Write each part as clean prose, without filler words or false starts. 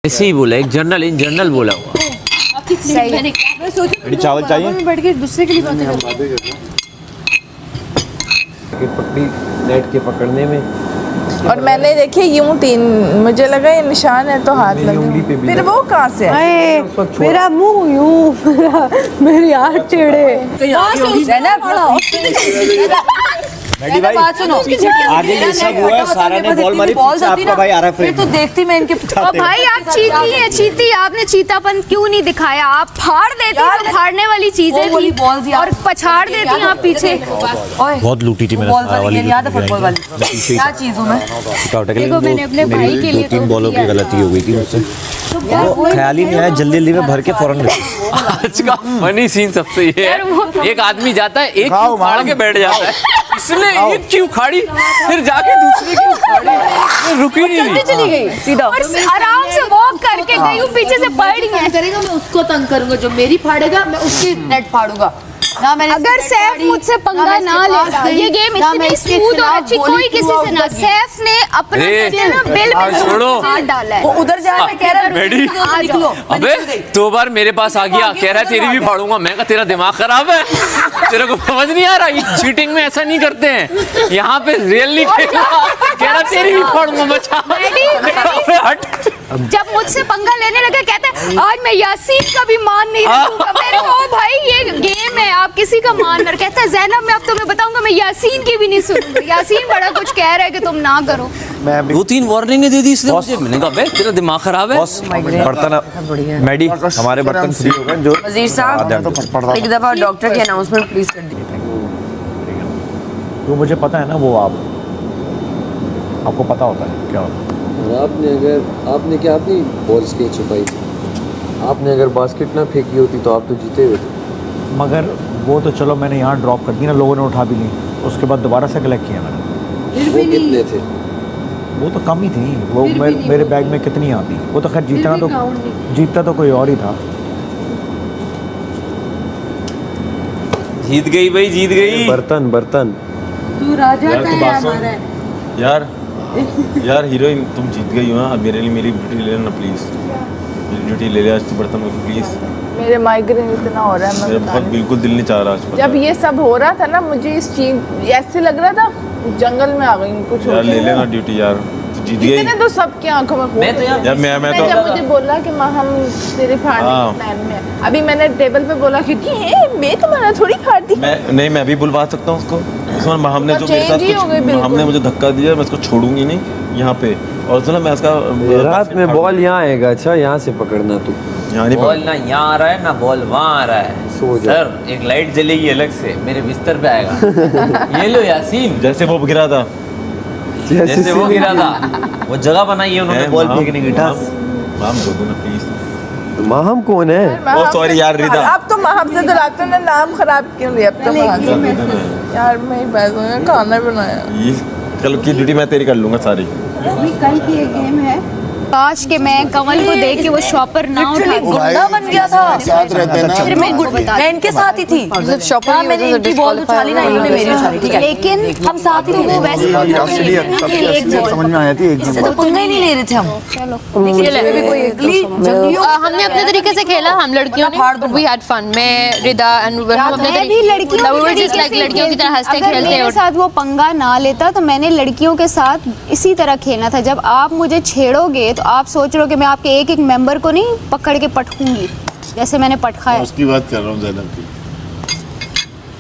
ऐसे ही बोला, एक जर्नल इन जर्नल बोला हुआ। चावल चाहिए? बैठ के दूसरे के लिए बातें पकड़ी नेट के पकड़ने में। और मैंने देखे यूं 3, मुझे लगा ये निशान है तो हाथ लगे, फिर वो कहाँ से है? मेरा मुंह यूं, मेरी आँख टेढ़े। मैडी भाई बात सुनो, आगे ये सब हुआ है, सारा ने बॉल मारी, आपका भाई आ रहा है फिर तो देखती मैं इनके। भाई आप चीती है, चीती आपने चीतापन क्यों नहीं दिखाया? आप फाड़ देती हो, फाड़ने वाली चीजें थी और पछाड़ देती आप पीछे। बहुत लूटी थी मैंने फुटबॉल वाली क्या चीज हूँ मैं? देखो मैंने अपने भाई के लिए 2-3 बॉलों की गलती हो गई थी मुझसे, ख्याल ही नहीं आया, जल्दी में भर के फौरन आज का फनी सीन सबसे ये है, एक आदमी जाता है, एक फाड़ के बैठ जाता है, इसने एक की उखाड़ी, फिर जाके दूसरे की उखाड़ी, रुकी नहीं, चली गई सीधा और आराम से वॉक करके गई हूँ, पीछे से पड़ रही है। करेगा मैं उसको तंग करूंगा, जो मेरी फाड़ेगा मैं उसकी नेट फाड़ूंगा ना। मैंने अगर सैफ मुझसे पंगा ना लेता, ये गेम इतनी स्मूथ और अच्छी कोई किसी से ना। सैफ ने अपना बिल में हाथ डाला है, वो उधर जा रहा है, कह रहा है निकलो। अबे 2 बार मेरे पास आ गया, कह रहा है तेरी भी फाड़ूंगा। मैं कहा तेरा दिमाग खराब है, तेरे को समझ नहीं आ रहा, ये चीटिंग में ऐसा नहीं करते हैं, यहाँ पे रियली कह रहा तेरी भी फाड़ूंगा। बचा हट। जब मुझसे पंगा लेने लगे कहते आज मैं यासीन का भी मान नहीं रखूंगा। मैंने कहा भाई ये गेम है, आप किसी का मान कर। कहता है जैनब मैं अब तुम्हें बताऊंगा, मैं यासीन की भी नहीं सुनूंगा। यासीन बड़ा कुछ कह रहा है कि तुम ना करो। 2-3 वार्निंग दे दी इसने मुझे। मैंने कहा बे तेरा दिमाग खराब है। बर्तन मैडी हमारे बर्तन फ्री हो गए। जो वजीर साहब एक दफा डॉक्टर की अनाउंसमेंट प्लीज कर दीजिए। तो मुझे पता है ना, वो आपको पता होता है क्या होता है। आपने क्या अपनी बॉल्स की छुपाई थी? आपने अगर बास्केट ना फेंकी होती तो आप तो जीते हुए थे। मगर वो तो चलो मैंने यहाँ ड्रॉप कर दी ना, लोगों ने उठा भी ली, उसके बाद दोबारा से कलेक्ट किया मैंने। वो कितने थे? वो तो कम ही थी, वो मेरे बैग में कितनी आती। वो तो खैर जीतता तो कोई और ही था। जीत गई भाई, जीत गई। बर्तन तू राजा का है हमारा। यार हीरोइन तुम जीत गई हो ना, अब मेरे लिए मेरी ड्यूटी ले लेना प्लीज। मेरी ड्यूटी ले ले आज, बर्तन में प्लीज। मेरे माइग्रेन इतना हो रहा है, मैं मेरा बहुत बिल्कुल दिल नहीं चाह रहा आज। जब ये सब हो रहा था ना, मुझे इस चीज ऐसे लग रहा था जंगल में आ गई कुछ। यार ले लेना ड्यूटी यार, तू जीत गई। इतने तो सबकी आंखों में खून। मैं तो यार मैं तो जब मुझे बोला कि माँ हम तेरे फाड़ने के प्लान में हैं। अभी मैंने टेबल पे बोला कि मैं तुम्हारा थोड़ी फाड़ दी। मैं भी बुलवा सकता हूँ उसको। हमने जो मेरे साथ कुछ हमने मुझे धक्का दिया, मैं इसको छोड़ूंगी नहीं यहाँ पे। और सुना मैं इसका रात में बॉल यहाँ आएगा। अच्छा यहाँ से पकड़ना तू। यहाँ नहीं बॉल ना यहाँ आ रहा है ना बॉल वहाँ आ रहा है। सर एक लाइट जलेगी अलग से, मेरे बिस्तर पे आएगा। ये लो यासीन, जैसे वो गिरा था, जैसे वो गिरा था, वो जगह बनाई है उन्होंने बॉल फेंकने की। माम दो ना प्लीज। माहम कौन है? ओ सॉरी यार रिदा। अब तो महम से दिलाते ना, नाम खराब क्यों लिया? अब तो यार मैं बैगों में खाना बनाया। ये कल की ड्यूटी मैं तेरी कर लूंगा सारी। कल की एक गेम है। काश के मैं कमल को देख के वो शॉपर ना उठाती। गुंडा बन गया था। साथ रहते हैं फिर मैं इनको बता, मैं इनके साथ ही थी। हाँ मैंने इनकी बॉल उछाली ना, इन्होंने मेरी उछाली। ठीक है लेकिन हम साथ ही थे। वो वैसे समझ में आया थी। तो पंगा ही नहीं ले रहे थे हम। हमने अपने तरीके से खेला, हम लड़कियों ने वी हैड फन। मैं रिदा एंड मैं भी लड़कियों की तरह हंसते खेलते। मेरे साथ वो पंगा ना लेता तो मैंने लड़कियों के साथ इसी तरह खेलना था। जब आप मुझे छेड़ोगे तो आप सोच रहे हो कि मैं आपके एक एक मेंबर को नहीं पकड़ के पटकूंगी जैसे मैंने पटका है। उसकी बात कर रहा हूँ ज़ैनब की।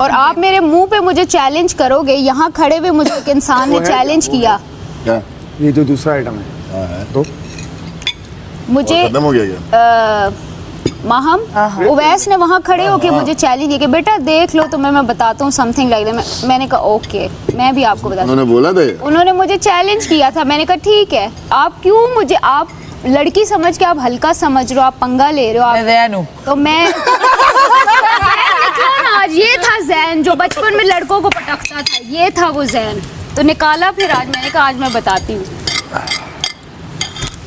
और आप मेरे मुंह पे मुझे चैलेंज करोगे। यहाँ खड़े हुए मुझे एक इंसान ने चैलेंज किया। क्या? ये तो दूसरा आइटम है। तो मुझे खत्म हो गया क्या? माहम उवैस ने वहाँ खड़े होके मुझे चैलेंज किया कि बेटा देख लो तुम्हें मैं बताता हूँ समथिंग लाइक दैट। मैंने कहा ओके मैं भी आपको बताता हूँ। उन्होंने बोला था? उन्होंने मुझे चैलेंज किया था। मैंने कहा ठीक है, आप क्यों मुझे, आप लड़की समझ के आप हल्का समझ रहे हो, आप पंगा ले रहे हो। आप तो मैं निकला ना आज। ये था जैन जो बचपन में लड़कों को पटकता था, ये था वो जैन। तो निकाला फिर आज। मैंने कहा आज मैं बताती हूँ।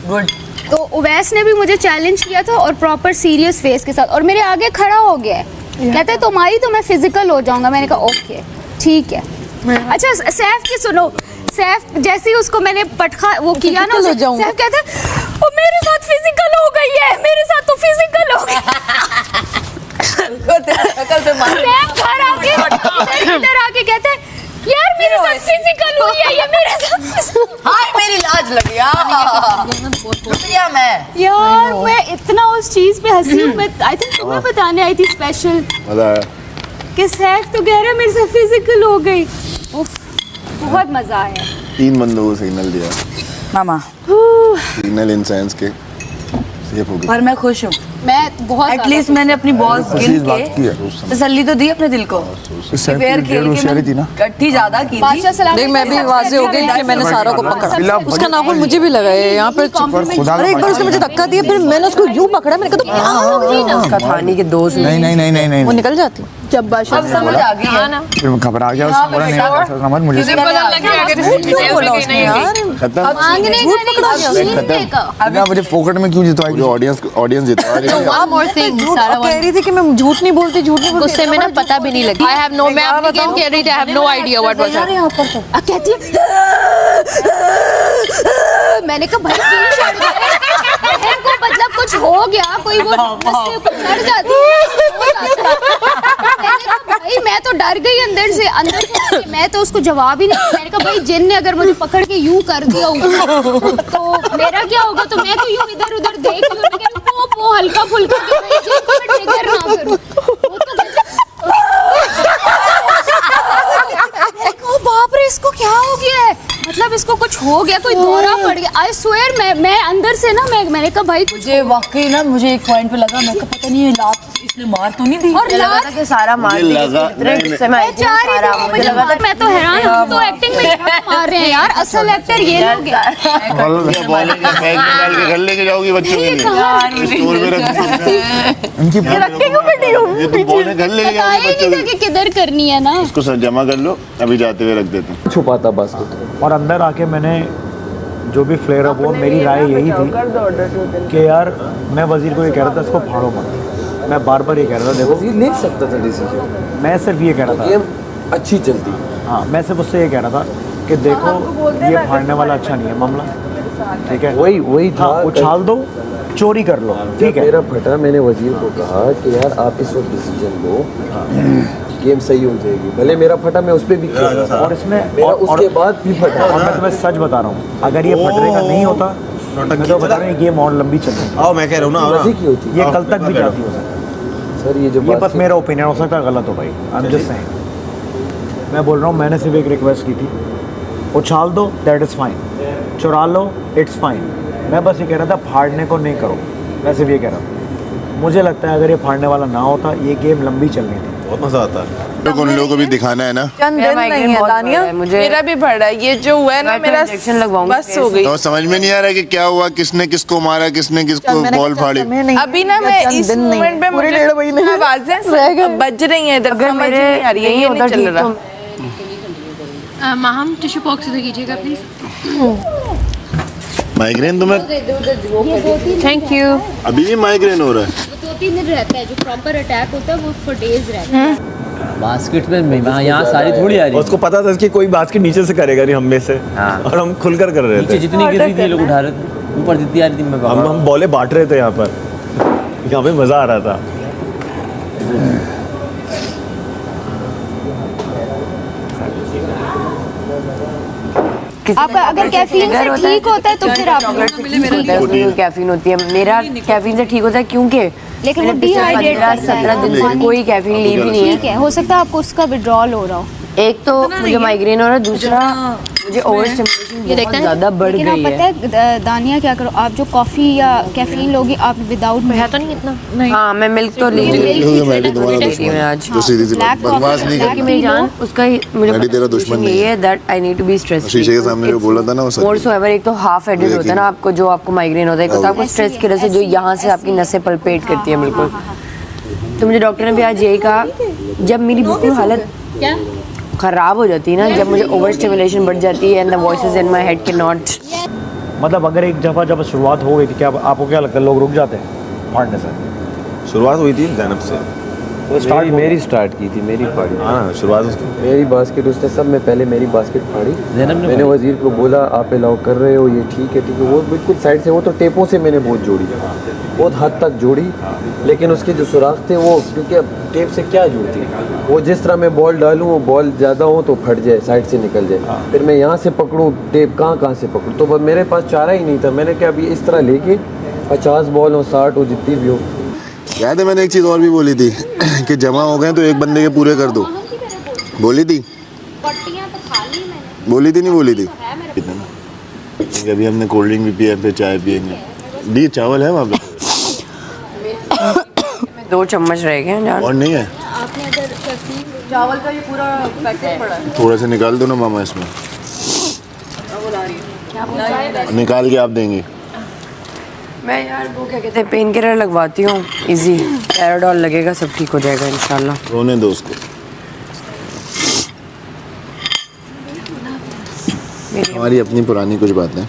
गुड। तो उवैस ने भी मुझे चैलेंज किया था और प्रॉपर सीरियस फेस के साथ, और मेरे आगे खड़ा हो गया है। कहते तुम्हारी तो मैं फिजिकल हो जाऊंगा। मैंने कहा ओके ठीक है। अच्छा सैफ की सुनो, सैफ जैसे ही उसको मैंने पटखा वो किया ना, सैफ कहता है मेरे साथ फिजिकल लिया ये मेरे साथ। हाय मेरी लाज लग गया। शुक्रिया मैं। यार मैं इतना उस चीज पे हंसी हूँ। मैं आई थिंक तुम्हें बताने आई थी स्पेशल मजा आया। कि सैफ तो कह रहा मेरे से फिजिकल हो गई। उफ, बहुत मजा आया। 3 बंदों को सिग्नल दिया, मामा सिग्नल इन सेंस के सेफ हो गई। पर मैं खुश हूँ। मैं बहुत एटलीस्ट मैंने अपनी बॉल्स खुशी गिन इस बात की है। के तसल्ली तो दी अपने दिल को। फेयर खेल के होशियारी थी ना। कट्ठी ज्यादा की थी। बादशाह सलाम देख मैं भी वाजे हो गई कि मैंने सारों को पकड़ा। उसका नाखून मुझे भी लगा है यहाँ पर। अरे एक बार उसने मुझे धक्का दिया, फिर मैंने उसको यूं पकड़ा, मैंने कहा तो क्या होगी ना। उसका थानी के दोस्त नहीं वो निकल जाती। जब बादशाह अब समझ आ गई है। फिर मैं घबरा गया, उसने बोला नहीं समझ मुझे खत्म। मांगने का नहीं, छीनने का। ना मुझे फोकट में क्यों जितवाएगी? ऑडियंस जितवा One more thing, सारा कह रही थी कि मैं झूठ नहीं बोलती, झूठ नहीं बोलती। गुस्से में ना पता भी नहीं लगी। I have no, मैं अपनी गेम खेल रही थी, I have no idea what was happening. कहती मैंने कहा भाई क्यों चढ़ गए? बहन को मतलब कुछ हो गया, कोई वो गुस्से को चढ़ जाती है। मैंने कहा भाई मैं तो डर गई अंदर से मैं तो उसको जवाब ही नहीं। मैंने कहा भाई जिन ने अगर मुझे पकड़ के यूं कर दिया होगा तो मेरा क्या होगा? तो मैं तो यूं इधर उधर देख लूंगी, वो हल्का फुल्का ट्रिगर ना करूं। वो तो बाप रे इसको क्या हो गया है? मतलब इसको कुछ हो गया, कोई दौरा पड़ गया। आई स्वेयर मैं अंदर से ना मैंने कहा भाई मुझे वाकई ना मुझे एक पॉइंट पे लगा, मैं कहा पता नहीं ये लात इसने मार तो नहीं दी। और लात कि सारा मार दी। मैं तो हैरान हूं, तो एक्टिंग में मार रहे हैं यार। असल एक्टर ये लोग हैं। बॉल बैग में डाल के घर लेके जाओगी बच्चों के लिए, स्टोर में रख इनकी ये तो बॉल घर लेके जाओगी बच्चों के लिए। किधर करनी है ना, इसको सर जमा कर लो, अभी जाते हुए रख देते हैं। छुपाता बास्केट। और अंदर आके मैंने जो भी फ्लेयर अप हुआ, मेरी राय यही थी कि यार मैं वजीर को ये कह रहा था इसको फाड़ो मत। मैं बार बार ये कह रहा था देखो वजीर ले सकता था डिसीजन। मैं सिर्फ ये कह रहा था गेम अच्छी चलती। हाँ मैं सिर्फ उससे ये कह रहा था कि देखो ये फाड़ने वाला अच्छा नहीं है मामला, ठीक है? वही था। हाँ, उछाल दो, चोरी कर लो, ठीक है? मेरा फटा, मैंने वजीर को कहा कि यार आप इस वक्त डिसीजन लो, गेम सही हो जाएगी। भले मेरा फटा, मैं उस पर भी खेल रहा था और इसमें मेरा उसके बाद भी फटा। और मैं तुम्हें सच बता रहा हूँ, अगर ये फटने का नहीं होता मैं तो बता रहा हूँ गेम और लंबी चलती। आओ मैं कह रहा हूँ ना, मजे की होती ये कल तक भी जाती हो सकती। सर ये जो ये बस मेरा ओपिनियन हो सकता है, गलत हो भाई। I am just saying. मैं बोल रहा हूँ मैंने सिर्फ एक रिक्वेस्ट की थी, उछाल दो दैट इज़ फाइन, चुरा लो इट्स फाइन। मैं बस ये कह रहा था फाड़ने को नहीं करो, मैं सिर्फ ये कह रहा था। मुझे लगता है अगर ये फाड़ने वाला ना होता ये गेम लंबी चलनी थी। बहुत मजा आता है। उन लोगों को भी दिखाना है ना। चंद दिन नहीं है दानिया, मेरा भी बढ़ रहा है। ये जो हुआ है ना मेरा बस हो गई। तो समझ में नहीं आ रहा कि क्या हुआ, किसने किसको मारा, किसने किसको बॉल फाड़ी। अभी ना मैं इस मोमेंट पे मुझे आवाजें बज रही हैं इधर, समझ नहीं आ रही है, ये नहीं चल रहा। माहम टिश्यू बॉक्स इधर कीजिएगा प्लीज। माइग्रेन तुम्हें? Thank you. अभी भी माइग्रेन हो रहा है? 2-3 दिन रहता है, जो प्रॉपर अटैक होता है वो फॉर डेज रहता है। बास्केट में यहाँ सारी थोड़ी आ रही उसको पता था कि कोई बास्केट नीचे से करेगा नहीं, हम में से। और हम खुलकर कर रहे थे। जितनी गिर रही थी लोग उठा रहे थे, ऊपर जितनी आ रही थी मैं हम बॉले बांट रहे थे यहाँ पर, यहाँ पे मजा आ रहा था। आपका अगर कैफीन से ठीक होता है तो फिर आप कैफीन होती है। मेरा कैफीन से ठीक होता है क्योंकि लेकिन वो डिहाइड्रेट करता है। 17 दिन से कोई कैफीन ली भी नहीं ठीक है, हो सकता है आपको उसका विड्रॉल हो रहा हो। एक तो मुझे माइग्रेन हो रहा है, दूसरा मुझे ओवर स्टिमुलेशन बहुत ज़्यादा बढ़ लेकिन आप गई पता है दानिया क्या करो, आप जो कॉफी या कैफीन लोगी आप विदाउट में तो नहीं इतना। हाँ मैं मिल्क तो ले रही हूँ आज। जो सीधी सी बात, बकवास नहीं कि मेरी जान उसका ही मुझे मैडी तेरा दुश्मन नहीं ये है that I need to be stress. शीशे के सामने जो बोला था ना वो सच है। मोरसोएवर एक तो हाफ हेडेड होता है ना आपको, जो आपको माइग्रेन होता है, एक होता है आपको स्ट्रेस की वजह से जो यहाँ से आपकी नसें पल्पेट करती है बिल्कुल। तो मुझे डॉक्टर ने भी आज यही कहा, जब मेरी बिल्कुल हालत खराब हो जाती है ना, जब मुझे ओवर स्टिमुलेशन बढ़ जाती है and the voices in my head can not. मतलब अगर एक दफ़ा जब शुरुआत हो गई थी, क्या आपको क्या लगता है लोग रुक जाते हैं फाड़ने से? शुरुआत हुई थी जैनब से, मेरी स्टार्ट की थी, मेरी फाड़ी। हाँ शुरुआत उसकी। मेरी बास्केट उसने सब में पहले मेरी बास्केट फाड़ी। मैंने वजीर को बोला आप अलाउ कर रहे हो, ये ठीक है वो बिल्कुल साइड से, वो तो टेपों से मैंने बहुत जोड़ी, बहुत हद तक जोड़ी, लेकिन उसके जो सुराख थे वो, क्योंकि अब टेप से क्या जुड़ती, वो जिस तरह मैं बॉल डालूँ वो बॉल ज़्यादा हो तो फट जाए, साइड से निकल जाए, फिर मैं यहाँ से पकड़ूँ टेप कहाँ से पकड़ूँ, तो बस मेरे पास चारा ही नहीं था। मैंने कहा अभी इस तरह लेके 50 बॉल हो 60 हो जितनी भी हो। याद है मैंने एक चीज़ और भी बोली थी कि जमा हो गए तो एक बंदे के पूरे कर दो, बोली थी नहीं बोली थी? कितना ना अभी हमने कोल्ड ड्रिंक भी पिया, फिर चाय पियेंगे। दी चावल है वहाँ पे? 2 चम्मच रह गए जान। और नहीं है? चावल का ये पूरा पैकेट पड़ा है। थोड़ा सा निकाल दो ना मामा, इसमें निकाल के आप देंगे। मैं यार वो क्या कहते हैं पेन किलर लगवाती हूँ, इजी पैराडॉल लगेगा, सब ठीक हो जाएगा इंशाल्लाह। रोने दो उसको। हमारी अपनी पुरानी कुछ बातें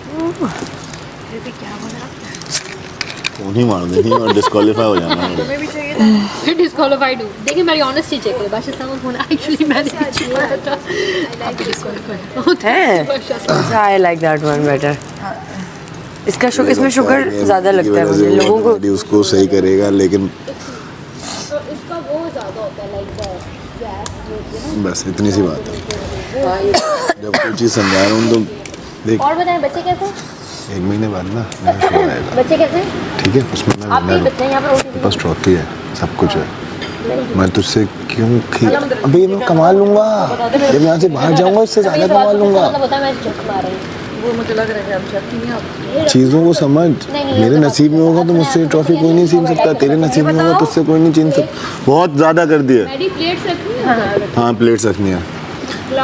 फोन ही मार देनी और डिस्क्वालीफाई हो जाना है। डिस्क्वालीफाइड हूँ। देखिए मेरी ऑनेस्टी चेक करो, बादशाह साहब फोन एक्चुअली मैंने छुपाया था। आप भी डिस्क्वालीफाइड हैं? I like that one better. इसका इसमें शुगर ज़्यादा लगता है मुझे, लोगों को उसको सही करेगा, लेकिन इसका वो ज़्यादा होता है लाइक बस इतनी सी बात है। जब कोई चीज़ समझा रहा हूँ तो देख। और बताएं बच्चे कैसे? 1 महीने बाद ना मेरा शो आएगा, बच्चे कैसे? ठीक है? उसमें मैं बस ट्रॉफी है, सब कुछ है। मैं तुझसे क्यों अभी मैं कमा लूँगा, जब यहाँ से बाहर जाऊँगा उससे ज़्यादा कमा लूँगा। वो मुझे लग रहा है हम चाहती नहीं आप चीज़ों को समझ, मेरे नसीब में होगा तो मुझसे ट्रॉफी कोई नहीं छीन सकता, तेरे नसीब में होगा तुझसे कोई नहीं छीन सकता। बहुत ज़्यादा कर दिया। हाँ प्लेट्स रखनी है,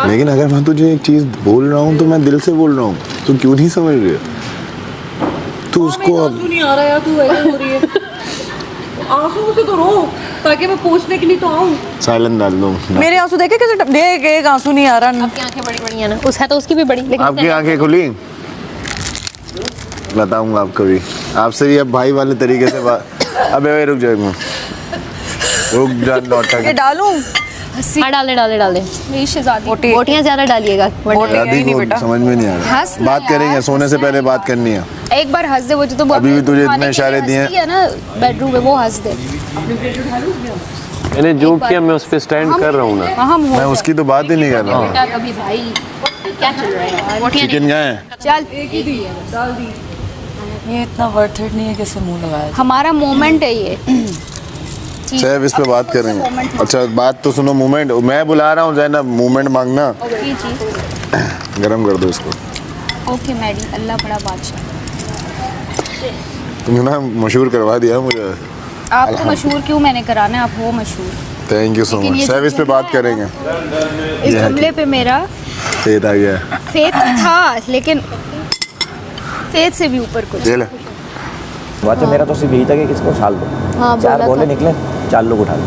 लेकिन अगर मैं तुझे एक चीज़ बोल रहा हूँ तो मैं दिल से बोल रहा हूँ, तो क्यों नहीं समझ रही है तू उसको? अब नहीं आ रहा यार, तू ऐसे हो रही है। आंसू से तो रो ताकि मैं पूछने के लिए तो आऊँ। साइलेंट डाल दो। मेरे आंसू देखे कैसे देख, एक आंसू नहीं आ रहा। आपकी आंखें बड़ी बड़ी है ना, उस है तो उसकी भी बड़ी, लेकिन आपकी आंखें खुली? बताऊंगा आपको भी, आपसे भी अब भाई वाले तरीके से बात। अबे रुक जाएगा, रुक जा लौटा के डालूं। हाँ डाल दे मेरी शहजादी, बोटियां ज्यादा डालिएगा, समझ में नहीं आ रहा। बात करेंगे, सोने से पहले बात करनी है। एक बार हंस दे, वो जो तो अभी भी तुझे इतने इशारे दिए हैं ना बेडरूम में, वो हंस दे। मैंने जो किया मैं उस पर स्टैंड कर रहा हूँ ना। मैं उसकी तो बात ही नहीं कर रहा हूँ। कभी भाई क्या चल रहा है? चिकन क्या है? चल डाल दी। ये इतना वर्थ इट नहीं है कि इसे मुंह लगाया। हमारा मोमेंट है ये। सैफ इस पे बात करेंगे। अच्छा बात तो सुनो, मूवमेंट मैं बुला रहा हूँ ज़ैनब, मूवमेंट मांगना। गरम कर दो इसको। ओके मैडी, अल्लाह बड़ा बादशाह। तुमने ना मशहूर करवा दिया मुझे। आपको मशहूर क्यों मैंने कराना है, आप हो मशहूर। Thank you so much. Saif इस पे बात करेंगे। इस जुमले पे मेरा फेथ आ गया। फेथ था, लेकिन फेथ से भी ऊपर कुछ। बात मेरा तो सिर्फ यही था कि किसको उछाल दो। हाँ, 4 बॉलें निकले, 4 लोग उठा लो।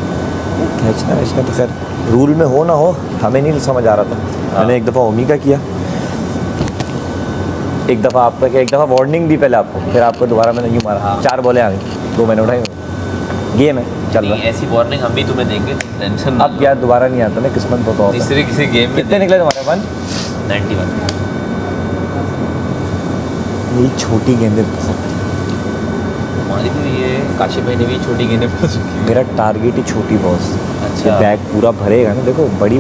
खींचना इसमें तो खैर रूल में हो ना हो, हमें नहीं समझ आ रहा था। मैंने एक दफ़ा ओमी का किया, एक दफ़ा आपका किया, एक दफ़ा वार्निंग दी पहले आपको, फिर आपको दोबारा मैंने यूँ मारा। 4 बॉलें आ गई, 2 मैंने उठाई। गेम है, चल रहा है। ऐसी वार्निंग हम भी तुम्हें देंगे, टेंशन ना अब यार दोबारा नहीं आता ना, किस्मत तो होता है। तीसरे किसी गेम में कितने निकले तुम्हारे? 91। यही छोटी गेंदें पसंद। हमारी तो ये काशिफ भाई ने भी छोटी गेंदें पसंद की। मेरा टारगेट ही छोटी बॉस। अच्छा। बैग पूरा भरेगा ना, देखो बड़ी